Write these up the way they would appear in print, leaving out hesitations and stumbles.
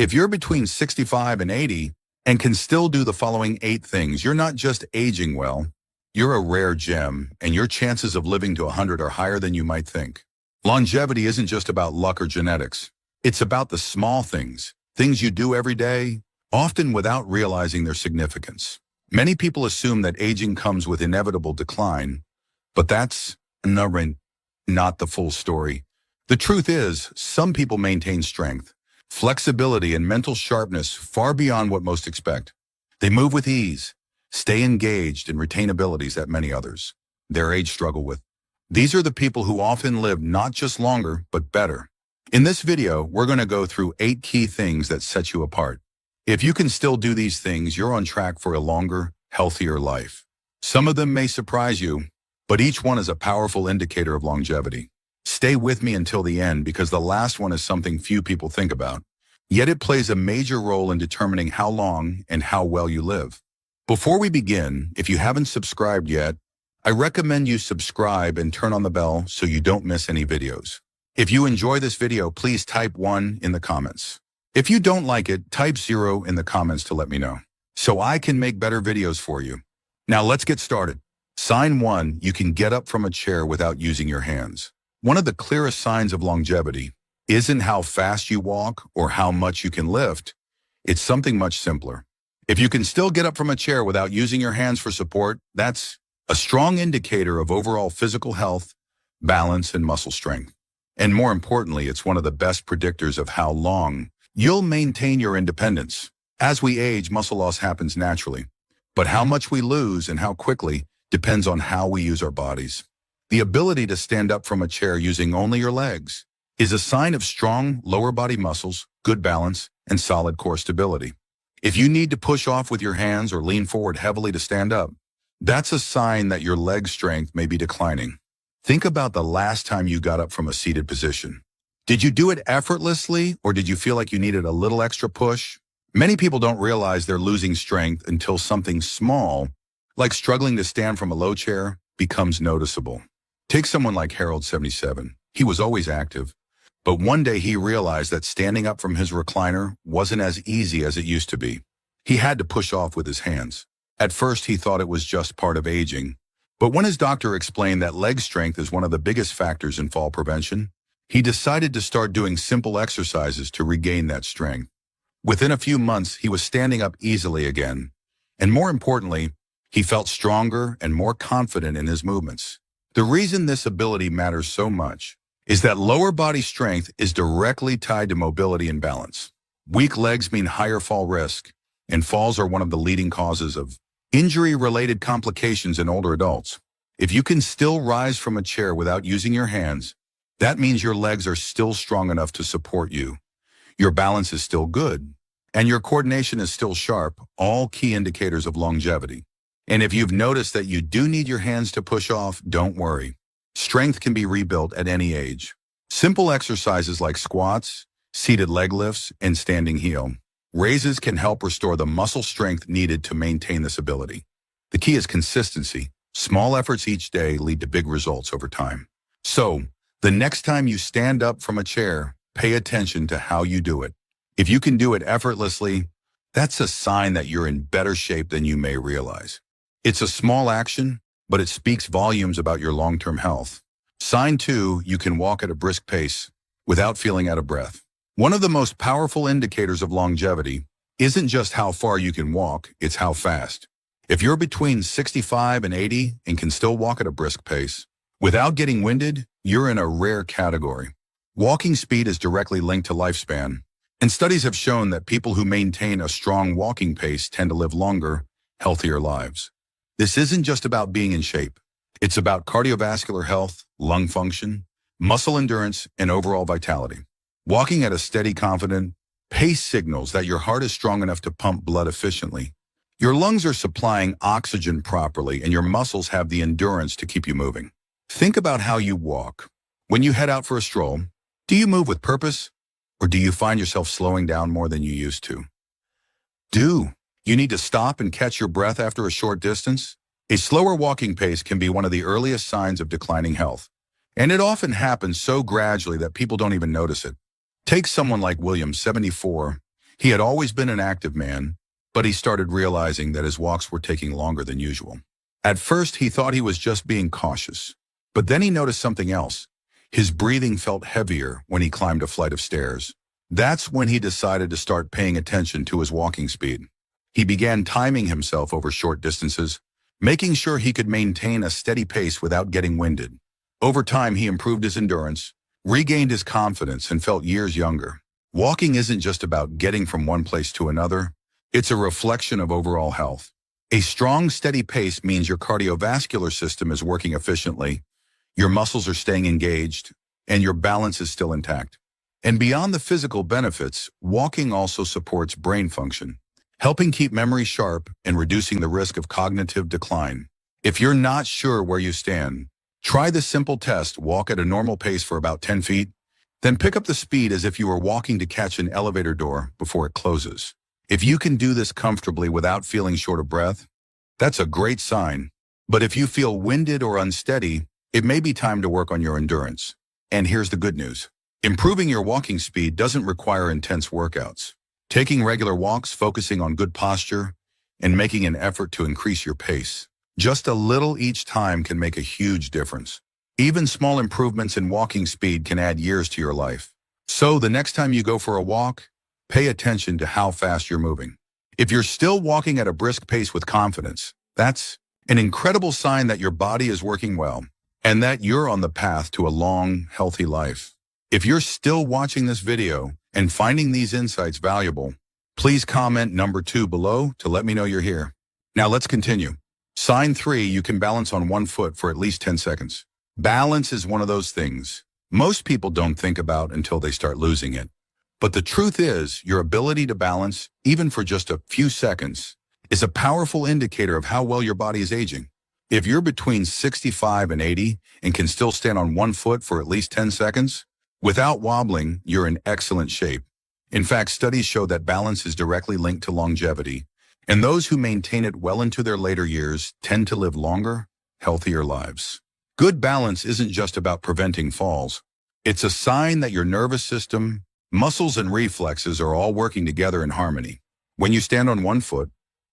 If you're between 65 and 80 and can still do the following 8 things, you're not just aging well, you're a rare gem, and your chances of living to 100 are higher than you might think. Longevity isn't just about luck or genetics. It's about the small things you do every day, often without realizing their significance. Many people assume that aging comes with inevitable decline, but that's not the full story. The truth is, some people maintain strength, flexibility, and mental sharpness far beyond what most expect. They move with ease, stay engaged, and retain abilities that many others their age struggle with. These are the people who often live not just longer, but better. In this video, we're going to go through 8 key things that set you apart. If you can still do these things, you're on track for a longer, healthier life. Some of them may surprise you, but each one is a powerful indicator of longevity. Stay with me until the end because the last one is something few people think about. Yet it plays a major role in determining how long and how well you live. Before we begin, if you haven't subscribed yet, I recommend you subscribe and turn on the bell so you don't miss any videos. If you enjoy this video, please type 1 in the comments. If you don't like it, type 0 in the comments to let me know, so I can make better videos for you. Now let's get started. Sign 1, you can get up from a chair without using your hands. One of the clearest signs of longevity isn't how fast you walk or how much you can lift. It's something much simpler. If you can still get up from a chair without using your hands for support, that's a strong indicator of overall physical health, balance, and muscle strength. And more importantly, it's one of the best predictors of how long you'll maintain your independence. As we age, muscle loss happens naturally, but how much we lose and how quickly depends on how we use our bodies. The ability to stand up from a chair using only your legs is a sign of strong lower body muscles, good balance, and solid core stability. If you need to push off with your hands or lean forward heavily to stand up, that's a sign that your leg strength may be declining. Think about the last time you got up from a seated position. Did you do it effortlessly, or did you feel like you needed a little extra push? Many people don't realize they're losing strength until something small, like struggling to stand from a low chair, becomes noticeable. Take someone like Harold, 77. He was always active, but one day he realized that standing up from his recliner wasn't as easy as it used to be. He had to push off with his hands. At first, he thought it was just part of aging, but when his doctor explained that leg strength is one of the biggest factors in fall prevention, he decided to start doing simple exercises to regain that strength. Within a few months, he was standing up easily again, and more importantly, he felt stronger and more confident in his movements. The reason this ability matters so much is that lower body strength is directly tied to mobility and balance. Weak legs mean higher fall risk, and falls are one of the leading causes of injury-related complications in older adults. If you can still rise from a chair without using your hands, that means your legs are still strong enough to support you. Your balance is still good, and your coordination is still sharp, all key indicators of longevity. And if you've noticed that you do need your hands to push off, don't worry. Strength can be rebuilt at any age. Simple exercises like squats, seated leg lifts, and standing heel raises can help restore the muscle strength needed to maintain this ability. The key is consistency. Small efforts each day lead to big results over time. So, the next time you stand up from a chair, pay attention to how you do it. If you can do it effortlessly, that's a sign that you're in better shape than you may realize. It's a small action, but it speaks volumes about your long-term health. Sign 2, you can walk at a brisk pace without feeling out of breath. One of the most powerful indicators of longevity isn't just how far you can walk, it's how fast. If you're between 65 and 80 and can still walk at a brisk pace without getting winded, you're in a rare category. Walking speed is directly linked to lifespan, and studies have shown that people who maintain a strong walking pace tend to live longer, healthier lives. This isn't just about being in shape. It's about cardiovascular health, lung function, muscle endurance, and overall vitality. Walking at a steady, confident pace signals that your heart is strong enough to pump blood efficiently. Your lungs are supplying oxygen properly, and your muscles have the endurance to keep you moving. Think about how you walk. When you head out for a stroll, do you move with purpose, or do you find yourself slowing down more than you used to? You need to stop and catch your breath after a short distance? A slower walking pace can be one of the earliest signs of declining health, and it often happens so gradually that people don't even notice it. Take someone like William, 74. He had always been an active man, but he started realizing that his walks were taking longer than usual. At first, he thought he was just being cautious, but then he noticed something else. His breathing felt heavier when he climbed a flight of stairs. That's when he decided to start paying attention to his walking speed. He began timing himself over short distances, making sure he could maintain a steady pace without getting winded. Over time, he improved his endurance, regained his confidence, and felt years younger. Walking isn't just about getting from one place to another. It's a reflection of overall health. A strong, steady pace means your cardiovascular system is working efficiently, your muscles are staying engaged, and your balance is still intact. And beyond the physical benefits, walking also supports brain function, helping keep memory sharp and reducing the risk of cognitive decline. If you're not sure where you stand, try this simple test. Walk at a normal pace for about 10 feet, then pick up the speed as if you were walking to catch an elevator door before it closes. If you can do this comfortably without feeling short of breath, that's a great sign. But if you feel winded or unsteady, it may be time to work on your endurance. And here's the good news. Improving your walking speed doesn't require intense workouts. Taking regular walks, focusing on good posture, and making an effort to increase your pace. Just a little each time can make a huge difference. Even small improvements in walking speed can add years to your life. So the next time you go for a walk, pay attention to how fast you're moving. If you're still walking at a brisk pace with confidence, that's an incredible sign that your body is working well and that you're on the path to a long, healthy life. If you're still watching this video and finding these insights valuable, please comment number 2 below to let me know you're here. Now let's continue. Sign 3, you can balance on one foot for at least 10 seconds. Balance is one of those things most people don't think about until they start losing it. But the truth is, your ability to balance, even for just a few seconds, is a powerful indicator of how well your body is aging. If you're between 65 and 80 and can still stand on one foot for at least 10 seconds, without wobbling, you're in excellent shape. In fact, studies show that balance is directly linked to longevity, and those who maintain it well into their later years tend to live longer, healthier lives. Good balance isn't just about preventing falls. It's a sign that your nervous system, muscles, and reflexes are all working together in harmony. When you stand on one foot,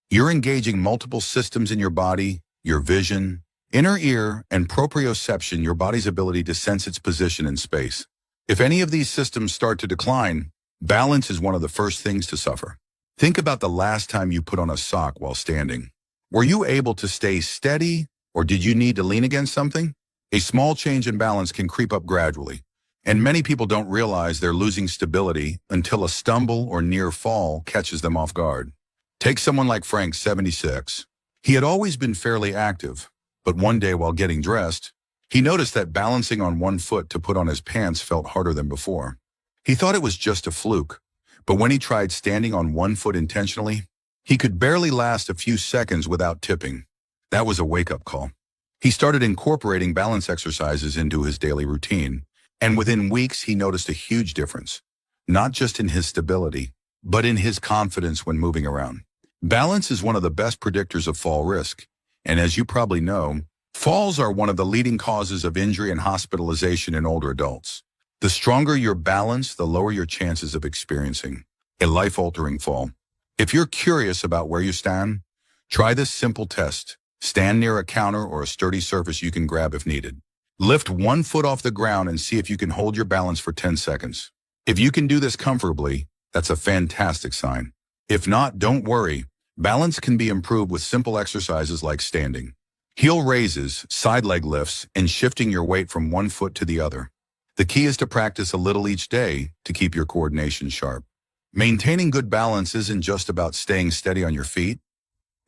you're engaging multiple systems in your body, your vision, inner ear, and proprioception, your body's ability to sense its position in space. If any of these systems start to decline, balance is one of the first things to suffer. Think about the last time you put on a sock while standing. Were you able to stay steady, or did you need to lean against something? A small change in balance can creep up gradually, and many people don't realize they're losing stability until a stumble or near fall catches them off guard. Take someone like Frank, 76. He had always been fairly active, but one day while getting dressed, he noticed that balancing on one foot to put on his pants felt harder than before. He thought it was just a fluke, but when he tried standing on one foot intentionally, he could barely last a few seconds without tipping. That was a wake-up call. He started incorporating balance exercises into his daily routine, and within weeks he noticed a huge difference, not just in his stability, but in his confidence when moving around. Balance is one of the best predictors of fall risk, and as you probably know, falls are one of the leading causes of injury and hospitalization in older adults. The stronger your balance, the lower your chances of experiencing a life-altering fall. If you're curious about where you stand, try this simple test. Stand near a counter or a sturdy surface you can grab if needed. Lift one foot off the ground and see if you can hold your balance for 10 seconds. If you can do this comfortably, that's a fantastic sign. If not, don't worry. Balance can be improved with simple exercises like standing, heel raises, side leg lifts, and shifting your weight from one foot to the other. The key is to practice a little each day to keep your coordination sharp. Maintaining good balance isn't just about staying steady on your feet.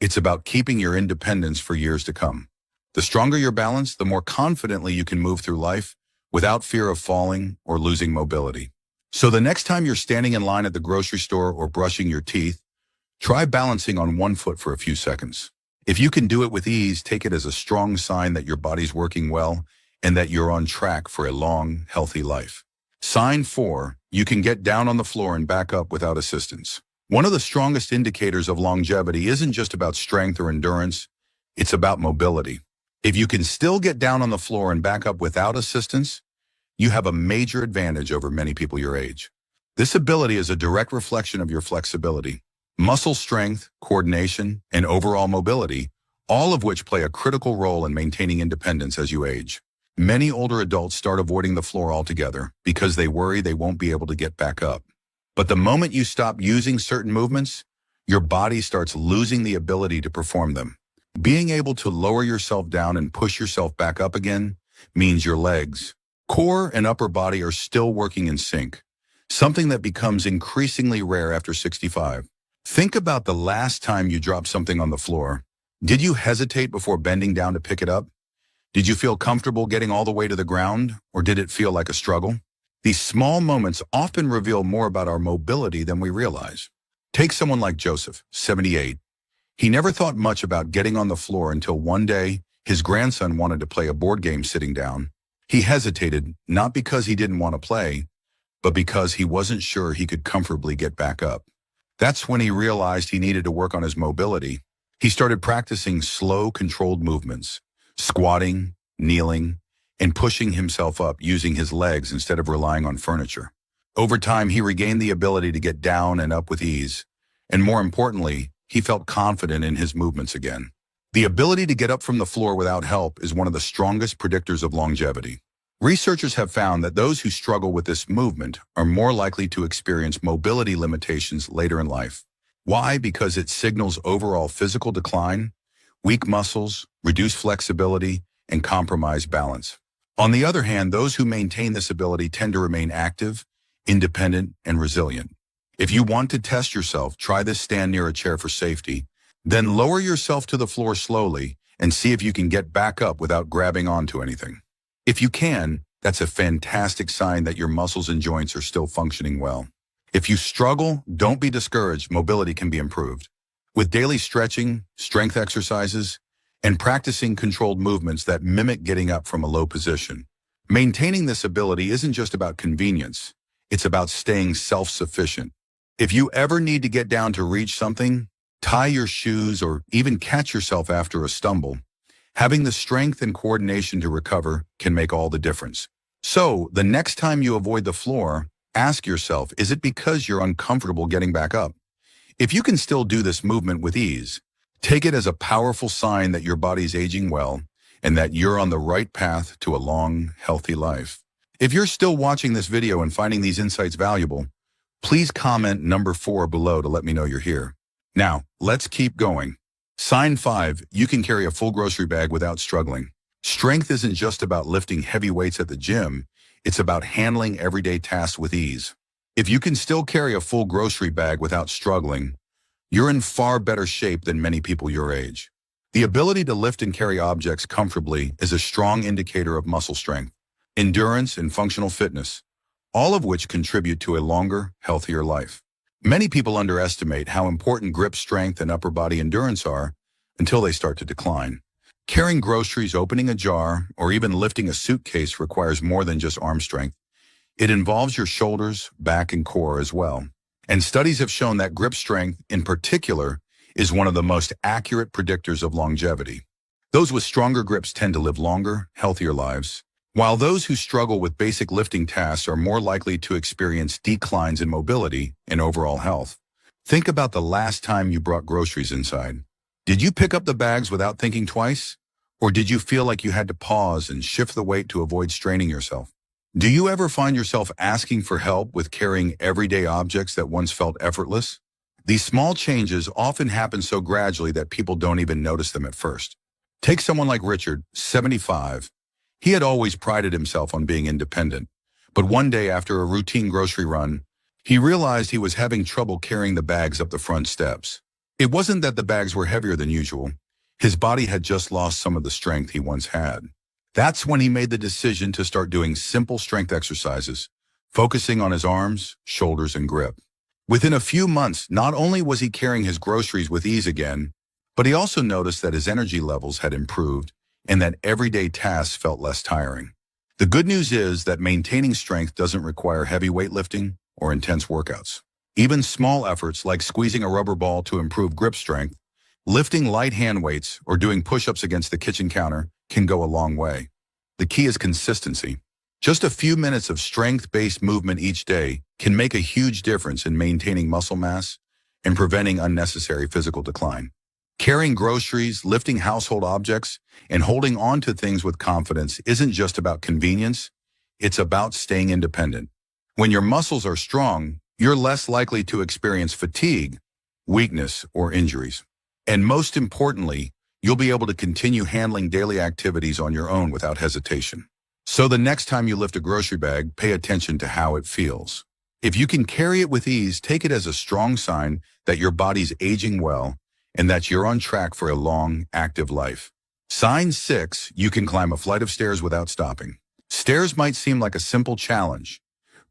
It's about keeping your independence for years to come. The stronger your balance, the more confidently you can move through life without fear of falling or losing mobility. So the next time you're standing in line at the grocery store or brushing your teeth, try balancing on one foot for a few seconds. If you can do it with ease, take it as a strong sign that your body's working well and that you're on track for a long, healthy life. Sign 4, you can get down on the floor and back up without assistance. One of the strongest indicators of longevity isn't just about strength or endurance, it's about mobility. If you can still get down on the floor and back up without assistance, you have a major advantage over many people your age. This ability is a direct reflection of your flexibility, muscle strength, coordination, and overall mobility, all of which play a critical role in maintaining independence as you age. Many older adults start avoiding the floor altogether because they worry they won't be able to get back up. But the moment you stop using certain movements, your body starts losing the ability to perform them. Being able to lower yourself down and push yourself back up again means your legs, core, and upper body are still working in sync, something that becomes increasingly rare after 65. Think about the last time you dropped something on the floor. Did you hesitate before bending down to pick it up? Did you feel comfortable getting all the way to the ground, or did it feel like a struggle? These small moments often reveal more about our mobility than we realize. Take someone like Joseph, 78. He never thought much about getting on the floor until one day his grandson wanted to play a board game sitting down. He hesitated, not because he didn't want to play, but because he wasn't sure he could comfortably get back up. That's when he realized he needed to work on his mobility. He started practicing slow, controlled movements, squatting, kneeling, and pushing himself up using his legs instead of relying on furniture. Over time, he regained the ability to get down and up with ease, and more importantly, he felt confident in his movements again. The ability to get up from the floor without help is one of the strongest predictors of longevity. Researchers have found that those who struggle with this movement are more likely to experience mobility limitations later in life. Why? Because it signals overall physical decline, weak muscles, reduced flexibility, and compromised balance. On the other hand, those who maintain this ability tend to remain active, independent, and resilient. If you want to test yourself, try this stand near a chair for safety. Then lower yourself to the floor slowly and see if you can get back up without grabbing onto anything. If you can, that's a fantastic sign that your muscles and joints are still functioning well. If you struggle, don't be discouraged. Mobility can be improved. With daily stretching, strength exercises, and practicing controlled movements that mimic getting up from a low position. Maintaining this ability isn't just about convenience. It's about staying self-sufficient. If you ever need to get down to reach something, tie your shoes, or even catch yourself after a stumble, having the strength and coordination to recover can make all the difference. So, the next time you avoid the floor, ask yourself, is it because you're uncomfortable getting back up? If you can still do this movement with ease, take it as a powerful sign that your body's aging well and that you're on the right path to a long, healthy life. If you're still watching this video and finding these insights valuable, please comment number 4 below to let me know you're here. Now, let's keep going. Sign 5, you can carry a full grocery bag without struggling. Strength isn't just about lifting heavy weights at the gym, it's about handling everyday tasks with ease. If you can still carry a full grocery bag without struggling, you're in far better shape than many people your age. The ability to lift and carry objects comfortably is a strong indicator of muscle strength, endurance, and functional fitness, all of which contribute to a longer, healthier life. Many people underestimate how important grip strength and upper body endurance are until they start to decline. Carrying groceries, opening a jar, or even lifting a suitcase requires more than just arm strength. It involves your shoulders, back, and core as well. And studies have shown that grip strength, in particular, is one of the most accurate predictors of longevity. Those with stronger grips tend to live longer, healthier lives, while those who struggle with basic lifting tasks are more likely to experience declines in mobility and overall health. Think about the last time you brought groceries inside. Did you pick up the bags without thinking twice? Or did you feel like you had to pause and shift the weight to avoid straining yourself? Do you ever find yourself asking for help with carrying everyday objects that once felt effortless? These small changes often happen so gradually that people don't even notice them at first. Take someone like Richard, 75. He had always prided himself on being independent, but one day after a routine grocery run, he realized he was having trouble carrying the bags up the front steps. It wasn't that the bags were heavier than usual. His body had just lost some of the strength he once had. That's when he made the decision to start doing simple strength exercises, focusing on his arms, shoulders, and grip. Within a few months, not only was he carrying his groceries with ease again, but he also noticed that his energy levels had improved and that everyday tasks felt less tiring. The good news is that maintaining strength doesn't require heavy weightlifting or intense workouts. Even small efforts like squeezing a rubber ball to improve grip strength, lifting light hand weights, or doing push-ups against the kitchen counter can go a long way. The key is consistency. Just a few minutes of strength-based movement each day can make a huge difference in maintaining muscle mass and preventing unnecessary physical decline. Carrying groceries, lifting household objects, and holding on to things with confidence isn't just about convenience, it's about staying independent. When your muscles are strong, you're less likely to experience fatigue, weakness, or injuries. And most importantly, you'll be able to continue handling daily activities on your own without hesitation. So the next time you lift a grocery bag, pay attention to how it feels. If you can carry it with ease, take it as a strong sign that your body's aging well and that you're on track for a long, active life. Sign 6, you can climb a flight of stairs without stopping. Stairs might seem like a simple challenge,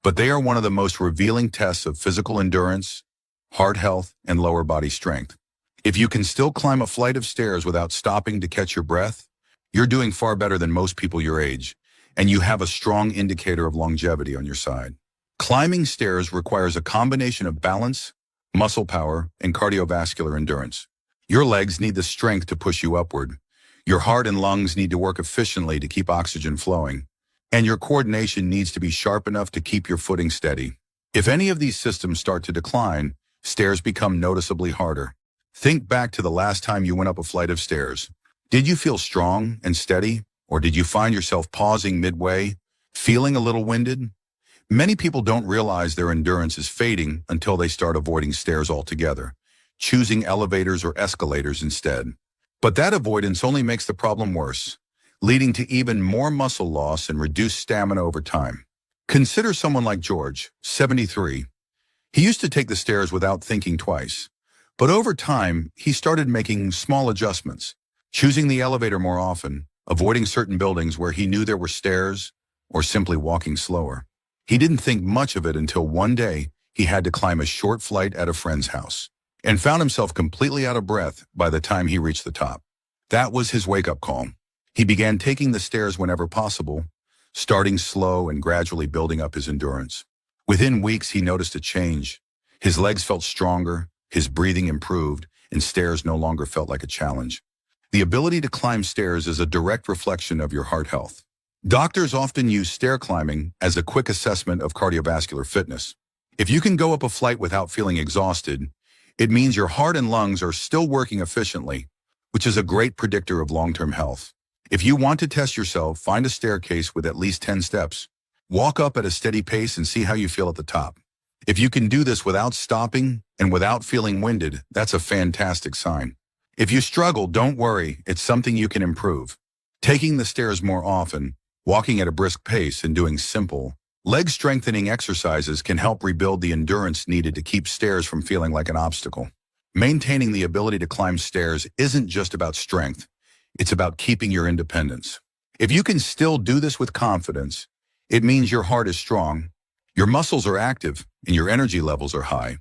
but they are one of the most revealing tests of physical endurance, heart health, and lower body strength. If you can still climb a flight of stairs without stopping to catch your breath, you're doing far better than most people your age, and you have a strong indicator of longevity on your side. Climbing stairs requires a combination of balance, muscle power, and cardiovascular endurance. Your legs need the strength to push you upward. Your heart and lungs need to work efficiently to keep oxygen flowing. And your coordination needs to be sharp enough to keep your footing steady. If any of these systems start to decline, stairs become noticeably harder. Think back to the last time you went up a flight of stairs. Did you feel strong and steady, or did you find yourself pausing midway, feeling a little winded? Many people don't realize their endurance is fading until they start avoiding stairs altogether, choosing elevators or escalators instead. But that avoidance only makes the problem worse, leading to even more muscle loss and reduced stamina over time. Consider someone like George, 73. He used to take the stairs without thinking twice. But over time, he started making small adjustments, choosing the elevator more often, avoiding certain buildings where he knew there were stairs, or simply walking slower. He didn't think much of it until one day he had to climb a short flight at a friend's house and found himself completely out of breath by the time he reached the top. That was his wake-up call. He began taking the stairs whenever possible, starting slow and gradually building up his endurance. Within weeks, he noticed a change. His legs felt stronger, his breathing improved, and stairs no longer felt like a challenge. The ability to climb stairs is a direct reflection of your heart health. Doctors often use stair climbing as a quick assessment of cardiovascular fitness. If you can go up a flight without feeling exhausted, it means your heart and lungs are still working efficiently, which is a great predictor of long-term health. If you want to test yourself, find a staircase with at least 10 steps. Walk up at a steady pace and see how you feel at the top. If you can do this without stopping and without feeling winded, that's a fantastic sign. If you struggle, don't worry, it's something you can improve. Taking the stairs more often, walking at a brisk pace, and doing simple, leg-strengthening exercises can help rebuild the endurance needed to keep stairs from feeling like an obstacle. Maintaining the ability to climb stairs isn't just about strength, it's about keeping your independence. If you can still do this with confidence, it means your heart is strong, your muscles are active, and your energy levels are high.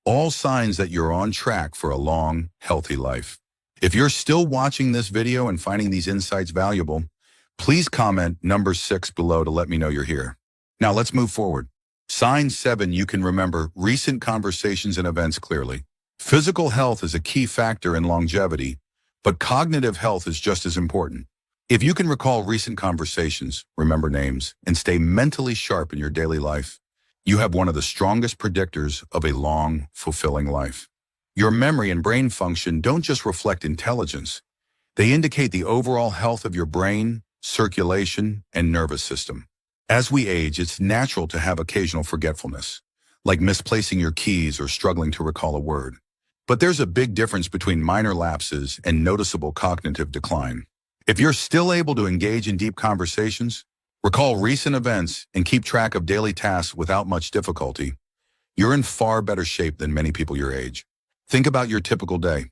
All signs that you're on track for a long, healthy life. If you're still watching this video and finding these insights valuable, please comment number 6 below to let me know you're here. Now let's move forward. Sign 7, you can remember recent conversations and events clearly. Physical health is a key factor in longevity, but cognitive health is just as important. If you can recall recent conversations, remember names, and stay mentally sharp in your daily life, you have one of the strongest predictors of a long, fulfilling life. Your memory and brain function don't just reflect intelligence. They indicate the overall health of your brain, circulation, and nervous system. As we age, it's natural to have occasional forgetfulness, like misplacing your keys or struggling to recall a word. But there's a big difference between minor lapses and noticeable cognitive decline. If you're still able to engage in deep conversations, recall recent events, and keep track of daily tasks without much difficulty, you're in far better shape than many people your age. Think about your typical day.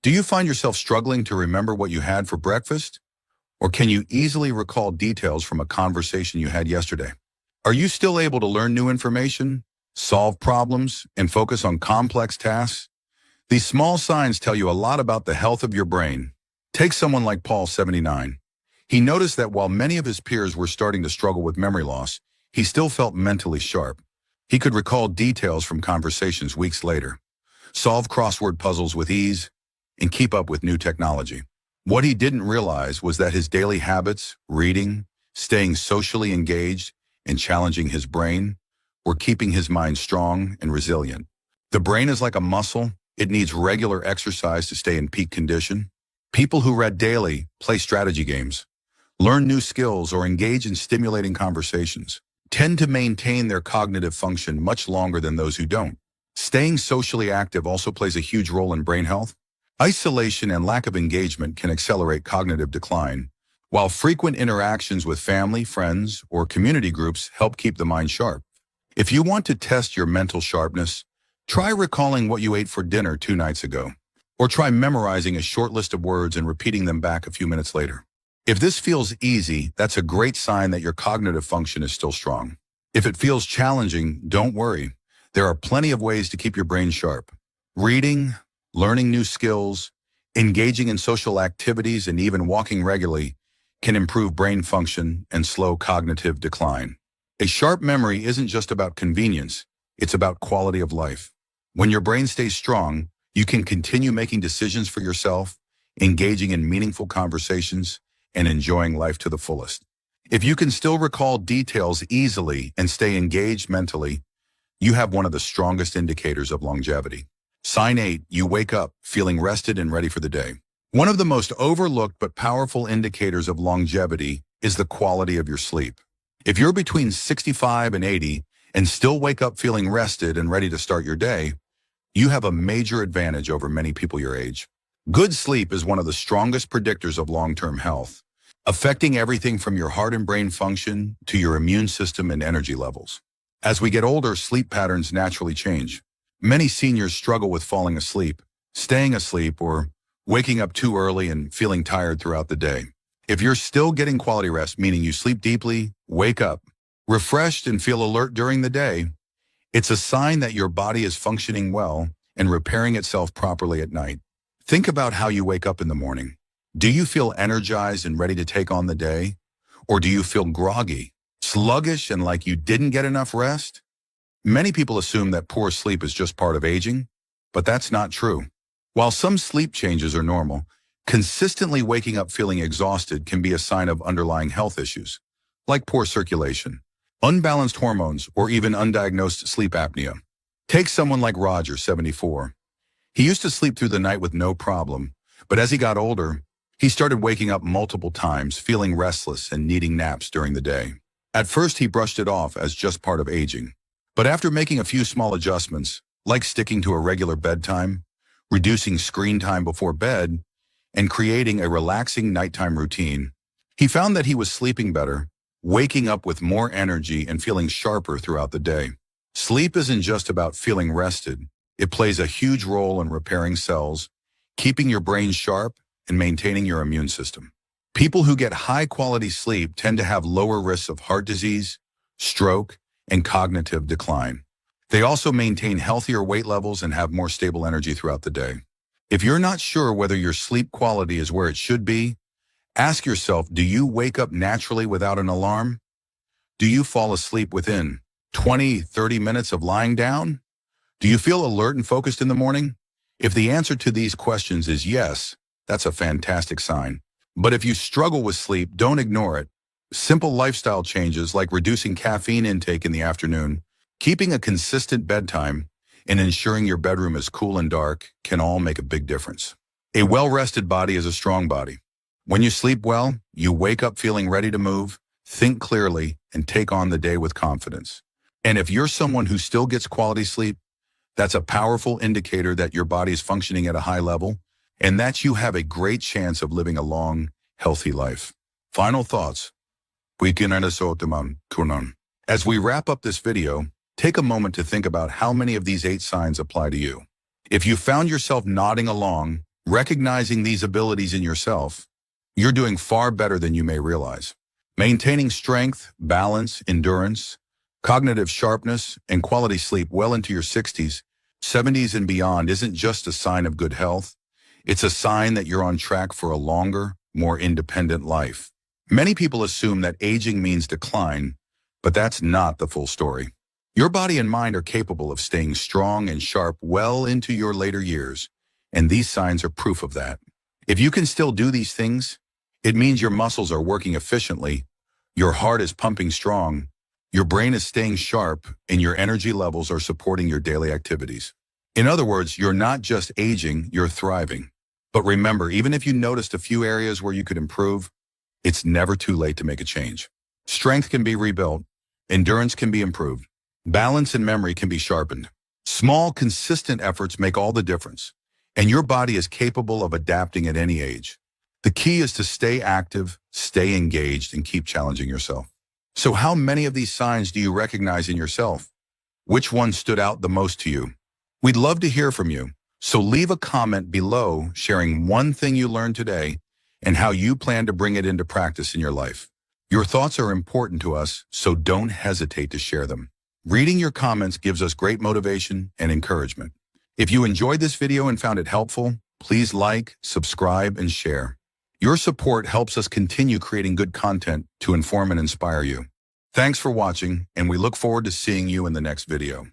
Do you find yourself struggling to remember what you had for breakfast? Or can you easily recall details from a conversation you had yesterday? Are you still able to learn new information, solve problems, and focus on complex tasks? These small signs tell you a lot about the health of your brain. Take someone like Paul, 79. He noticed that while many of his peers were starting to struggle with memory loss, he still felt mentally sharp. He could recall details from conversations weeks later, solve crossword puzzles with ease, and keep up with new technology. What he didn't realize was that his daily habits, reading, staying socially engaged and challenging his brain, or keeping his mind strong and resilient. The brain is like a muscle. It needs regular exercise to stay in peak condition. People who read daily, play strategy games, learn new skills, or engage in stimulating conversations tend to maintain their cognitive function much longer than those who don't. Staying socially active also plays a huge role in brain health. Isolation and lack of engagement can accelerate cognitive decline, while frequent interactions with family, friends, or community groups help keep the mind sharp. If you want to test your mental sharpness, try recalling what you ate for dinner 2 nights ago, or try memorizing a short list of words and repeating them back a few minutes later. If this feels easy, that's a great sign that your cognitive function is still strong. If it feels challenging, don't worry. There are plenty of ways to keep your brain sharp. Reading, learning new skills, engaging in social activities, and even walking regularly can improve brain function and slow cognitive decline. A sharp memory isn't just about convenience, it's about quality of life. When your brain stays strong, you can continue making decisions for yourself, engaging in meaningful conversations, and enjoying life to the fullest. If you can still recall details easily and stay engaged mentally, you have one of the strongest indicators of longevity. Sign 8, you wake up feeling rested and ready for the day. One of the most overlooked but powerful indicators of longevity is the quality of your sleep. If you're between 65 and 80 and still wake up feeling rested and ready to start your day, you have a major advantage over many people your age. Good sleep is one of the strongest predictors of long-term health, affecting everything from your heart and brain function to your immune system and energy levels. As we get older, sleep patterns naturally change. Many seniors struggle with falling asleep, staying asleep, or waking up too early and feeling tired throughout the day. If you're still getting quality rest, meaning you sleep deeply, wake up refreshed, and feel alert during the day, it's a sign that your body is functioning well and repairing itself properly at night. Think about how you wake up in the morning. Do you feel energized and ready to take on the day? Or do you feel groggy, sluggish, and like you didn't get enough rest? Many people assume that poor sleep is just part of aging, but that's not true. While some sleep changes are normal, consistently waking up feeling exhausted can be a sign of underlying health issues, like poor circulation, unbalanced hormones, or even undiagnosed sleep apnea. Take someone like Roger, 74. He used to sleep through the night with no problem, but as he got older, he started waking up multiple times, feeling restless and needing naps during the day. At first, he brushed it off as just part of aging. But after making a few small adjustments, like sticking to a regular bedtime, reducing screen time before bed, and creating a relaxing nighttime routine, he found that he was sleeping better, waking up with more energy, and feeling sharper throughout the day. Sleep isn't just about feeling rested. It plays a huge role in repairing cells, keeping your brain sharp, and maintaining your immune system. People who get high-quality sleep tend to have lower risks of heart disease, stroke, and cognitive decline. They also maintain healthier weight levels and have more stable energy throughout the day. If you're not sure whether your sleep quality is where it should be, ask yourself, do you wake up naturally without an alarm? Do you fall asleep within 20-30 minutes of lying down? Do you feel alert and focused in the morning? If the answer to these questions is yes, that's a fantastic sign. But if you struggle with sleep, don't ignore it. Simple lifestyle changes like reducing caffeine intake in the afternoon, keeping a consistent bedtime, and ensuring your bedroom is cool and dark can all make a big difference. A well-rested body is a strong body. When you sleep well, you wake up feeling ready to move, think clearly, and take on the day with confidence. And if you're someone who still gets quality sleep, that's a powerful indicator that your body is functioning at a high level and that you have a great chance of living a long, healthy life. Final thoughts. As we wrap up this video, take a moment to think about how many of these 8 signs apply to you. If you found yourself nodding along, recognizing these abilities in yourself, you're doing far better than you may realize. Maintaining strength, balance, endurance, cognitive sharpness, and quality sleep well into your 60s, 70s, and beyond isn't just a sign of good health. It's a sign that you're on track for a longer, more independent life. Many people assume that aging means decline, but that's not the full story. Your body and mind are capable of staying strong and sharp well into your later years, and these signs are proof of that. If you can still do these things, it means your muscles are working efficiently, Your heart is pumping strong, your brain is staying sharp, and your energy levels are supporting your daily activities. In other words, you're not just aging, you're thriving. But remember, even if you noticed a few areas where you could improve, it's never too late to make a change. Strength can be rebuilt, endurance can be improved, balance and memory can be sharpened. Small, consistent efforts make all the difference, and your body is capable of adapting at any age. The key is to stay active, stay engaged, and keep challenging yourself. So how many of these signs do you recognize in yourself? Which one stood out the most to you? We'd love to hear from you, so leave a comment below sharing one thing you learned today and how you plan to bring it into practice in your life. Your thoughts are important to us, so don't hesitate to share them. Reading your comments gives us great motivation and encouragement. If you enjoyed this video and found it helpful, please like, subscribe, and share. Your support helps us continue creating good content to inform and inspire you. Thanks for watching, and we look forward to seeing you in the next video.